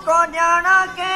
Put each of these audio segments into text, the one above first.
को जाना के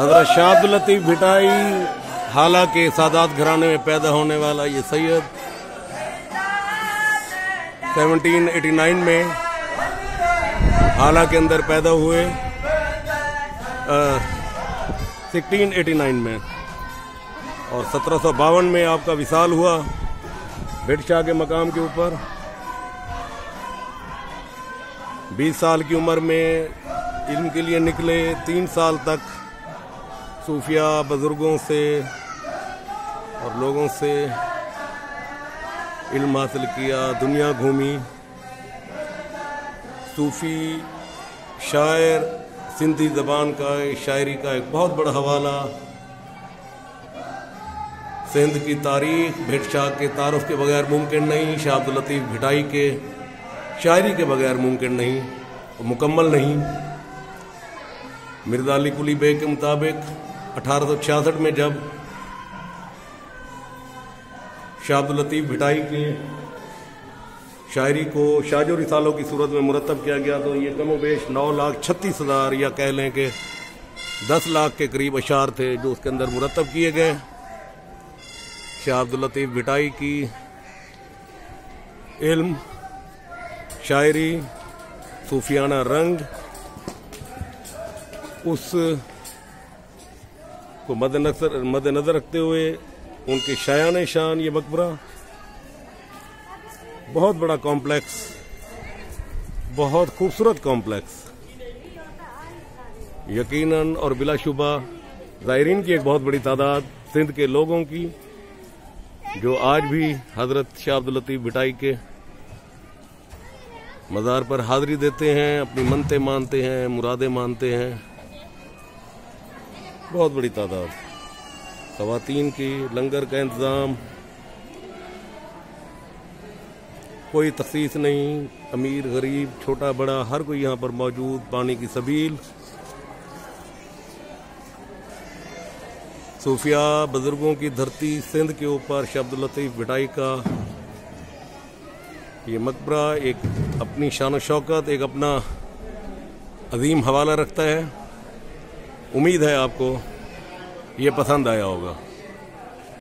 हजरत शाह अब्दुल लतीफ भिटाई हाला के सादात घराने में पैदा होने वाला ये सैयद 1789 में हाला के अंदर पैदा हुए, 1689 में, और 1752 में आपका विसाल हुआ भिट शाह के मकाम के ऊपर। 20 साल की उम्र में इल्म के लिए निकले। 3 साल तक सूफिया बुजुर्गों से और लोगों से इल्म हासिल किया, दुनिया घूमी। सूफी शायर, सिंधी ज़बान का शायरी का एक बहुत बड़ा हवाला, सिंध की तारीख भिट शाह के तारुफ के बगैर मुमकिन नहीं, शाह अब्दुल लतीफ़ भिटाई के शायरी के बगैर मुमकिन नहीं और मुकम्मल नहीं। मिर्ज़ा अली कुली बेग के मुताबिक 1866 में जब शाह अब्दुल लतीफ़ भिटाई के शायरी को शाजो रिसालों की सूरत में मुरतब किया गया, तो ये कमोबेश 9,36,000 या कह लें कि 10 लाख के करीब अशार थे जो उसके अंदर मुरतब किए गए। शाह अब्दुल लतीफ़ भिटाई की इल्म, शायरी, सूफियाना रंग, उस को मद्देनजर रखते हुए उनके शायान शान ये मकबरा बहुत बड़ा कॉम्प्लेक्स, बहुत खूबसूरत कॉम्प्लेक्स, यकीनन और बिलाशुबा ज़ायरीन की एक बहुत बड़ी तादाद सिंध के लोगों की जो आज भी हज़रत शाह अब्दुल लतीफ़ भिटाई के मज़ार पर हाज़री देते हैं, अपनी मन्नतें मानते हैं, मुरादें मानते हैं। बहुत बड़ी तादाद। ख़वातीन की लंगर का इंतज़ाम, कोई तख़सीस नहीं, अमीर गरीब छोटा बड़ा हर कोई यहाँ पर मौजूद। पानी की सबील, सूफिया बुजुर्गों की धरती सिंध के ऊपर शाह अब्दुल लतीफ़ भिटाई का ये मकबरा एक अपनी शान व शौकत, एक अपना अजीम हवाला रखता है। उम्मीद है आपको ये पसंद आया होगा।